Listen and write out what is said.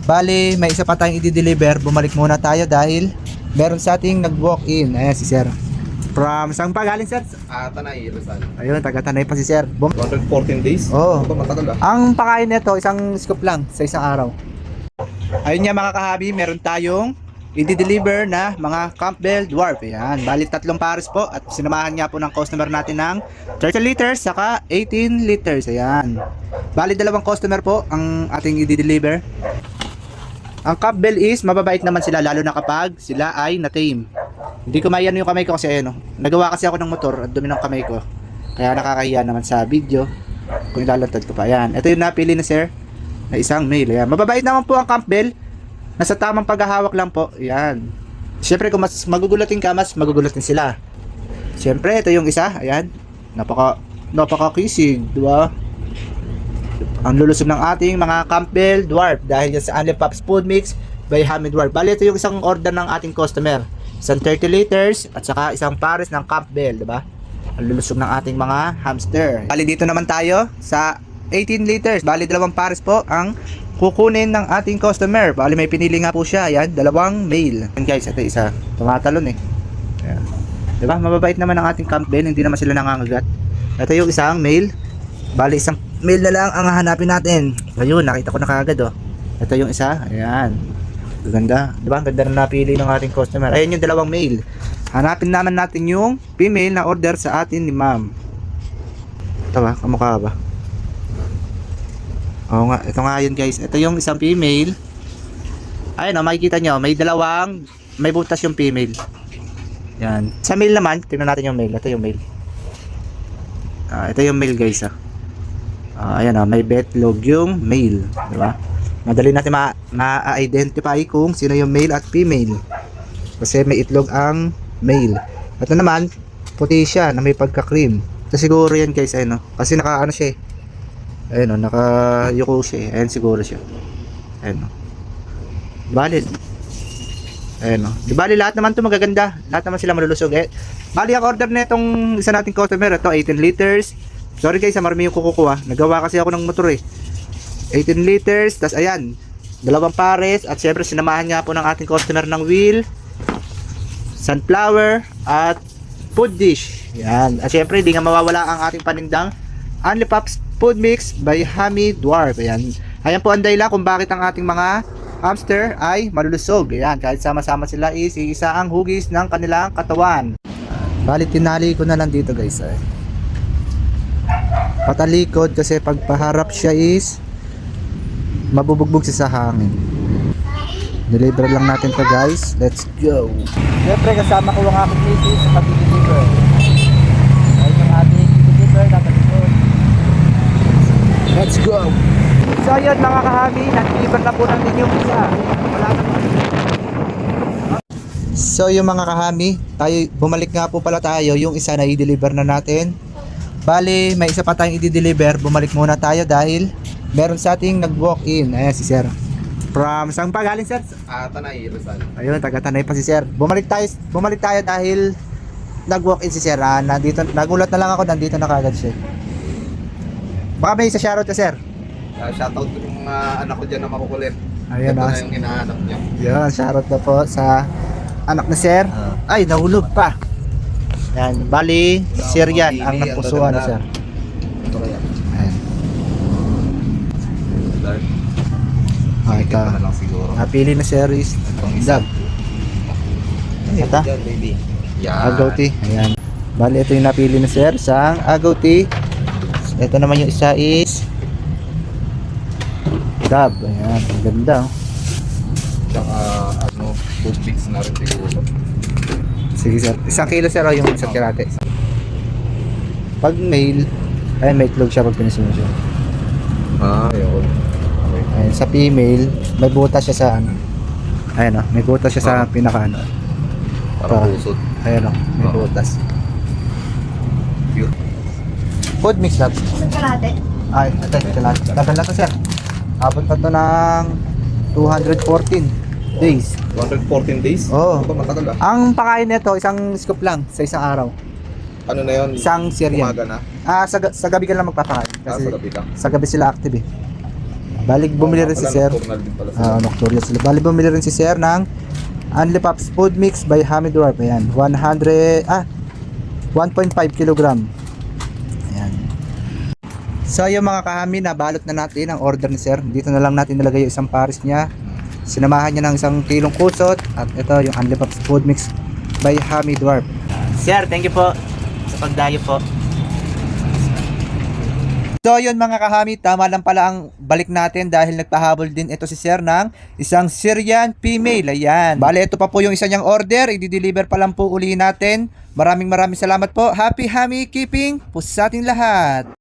Bali, may isa pa tayong i-deliver. Bumalik muna tayo dahil meron sa ating nag-walk-in. Ayan si sir. From saan pa galing sir? Tanay, Rizal. Ayun, taga-Tanay pa si sir. 114 days? Oo. Ito matagal ah. Ang pakain nito, isang scoop lang sa isang araw. Ayun nga mga kahabi, meron tayong i-deliver na mga Campbell Dwarf. Ayan, bali 3 pares po at sinamahan nga po ng customer natin ng 30 liters saka 18 liters. Ayan. Bali 2 customer po ang ating i-deliver. Ang Campbell is mababait naman sila lalo na kapag sila ay na-tame. Hindi ko mayan yung kamay ko kasi ayun, nagawa kasi ako ng motor at dumi ng kamay ko. Kaya nakakahiya naman sa video kung ilalantad ko pa. Ayan. Ito yung napili na sir na isang male. Ayan. Mababait naman po ang Campbell. Nasa tamang paghahawak lang po. Ayan. Siyempre kung mas magugulatin ka, mas magugulatin sila. Siyempre ito yung isa. Ayan. Napaka-kisig, di ba? Ang lulusob ng ating mga Campbell Dwarf dahil yan sa Only Pops Food Mix by Hamid Dwarf. Bali ito yung isang order ng ating customer. Isang 30 liters at saka isang pares ng Campbell, di ba? Ang lulusob ng ating mga hamster. Bali dito naman tayo sa 18 liters. Bali 2 pares po ang kukunin ng ating customer. Bali may pinili nga po siya. Ayan, 2 male. And guys, ito isa. Tumatalon eh. Ayan. Di ba? Mababait naman ang ating Campbell. Hindi naman sila nangangagat. Ito yung isang male. Bali isang male na lang ang hahanapin natin. Ayun, nakita ko na kaagad oh. Ito yung isa. Ayan. Ganda. Diba? Ang ganda na napili ng ating customer. Ayan yung 2 male. Hanapin naman natin yung female na order sa atin ni ma'am. Ito ba? Kamukha ba? Oo nga. Ito nga yun guys. Ito yung isang female. Ayun oh, makikita nyo. May butas yung female. Yan. Sa male naman, tingnan natin yung male. Ito yung male. Ito yung male guys ah. Ayan may betlog yung male, di ba? Madali natin ma-identify kung sino yung male at female. Kasi may itlog ang male. Ito naman, puti siya na may pagka-cream. Ito siguro yan guys, ayun kasi naka-ano siya eh. Ayun naka-yuko siya eh. Ayun siguro siya. Ayun Bali. Ayun Di bali lahat naman 'to magaganda. Lahat naman sila malulusog eh. Bali ang order nitong isa nating customer, ito 18 liters. Sorry guys, marami yung kukuha. Nagawa kasi ako ng motor eh. 18 liters, tas ayan, 2 pares at syempre sinamahan nga po ng ating customer ng wheel, sunflower at food dish. Yan. At syempre hindi nga mawawala ang ating panindang Only Pops Food Mix by Hamid Dwarf. Ayan. Ayan po ang dahilan kung bakit ang ating mga hamster ay malulusog. Ayan, kahit sama-sama sila is isa ang hugis ng kanilang katawan. Bali tinali ko na lang dito guys patalikod kasi pag paharap siya is mabubugbog siya sa hangin. Deliver lang natin to guys. Let's go. Siyempre kasama ko ang aking misis sa pag-deliver. Ayun yung ating deliver nakalikod. Let's go. So yun mga kahami, na-deliver na po natin yung isa. Wala na po. So yung mga kahami, bumalik nga po pala tayo. Yung isa na i-deliver na natin. Bali, may isa pa tayong i-deliver. Bumalik muna tayo dahil meron sa ating nag-walk-in. Ayan si sir. From saan pa galing sir? Tanay, Rizal. Ayun, taga-Tanay pa si sir. Bumalik tayo dahil nag-walk-in si sir. Nagulat na lang ako, nandito na kagad siya. Baka may isa shoutout ka sir. Shoutout ko yung mga anak ko dyan na makukulit. Ayun ito na yung hinahanap niya. Yun, shoutout na po sa anak ni sir. Ay, nahulog pa. Yan, bali, sir yan, ang nagpusuan sir. Ito kaya. Ayan. Ito. Na lang siguro. Napili na sir is dog. Ito? Baby. Yan. Agouti. Ayan. Bali, ito yung napili na sir, sang agouti. Ito naman yung isa is dab. Ayan, ang ganda. Tsaka food mix na rin siguro. Sige sir, 1 kilo sir yung isang kirate. Pag male, ay may itlog siya pag pinisin mo siya. Yun. Okay. Ayun, sa female, may butas siya sa ano. Ayun may butas siya sa pinaka ano. Parang pusod. Ayun may butas. Pure. Food mix lab. Isang kalate. Ay, ito, tagal na to sir. Abot na to ng 214 days. 114 days? Oo. Ito matagal ah. Ang pakain nito, isang scoop lang sa isang araw. Ano na yun? Isang cereal. Umaga na? Sa gabi ka lang magpapakain. Kasi Sa gabi lang. sa gabi sila active eh. Balik bumili rin si Sir. Nocturnal din pala sila. Nocturnal sila. Balik bumili rin si Sir ng Only Pops Food Mix by Hamid Dwarf. Ayan, 1.5 kilogram. Ayan. So yung mga kahami, nabalot na natin ang order ni Sir. Dito na lang natin nilagay yung isang pares niya. Sinamahan niya ng isang kilong kusot. At ito yung Only Pops Food Mix by Hamid Dwarf. Sir, thank you po sa pagdayo po. So yun mga kahami, tama lang pala ang balik natin dahil nagpahabol din ito si Sir ng isang Syrian female. Ayan. Bale, ito pa po yung isa niyang order. I-deliver pa lang po uli natin. Maraming salamat po. Happy Hami Keeping po sa ating lahat.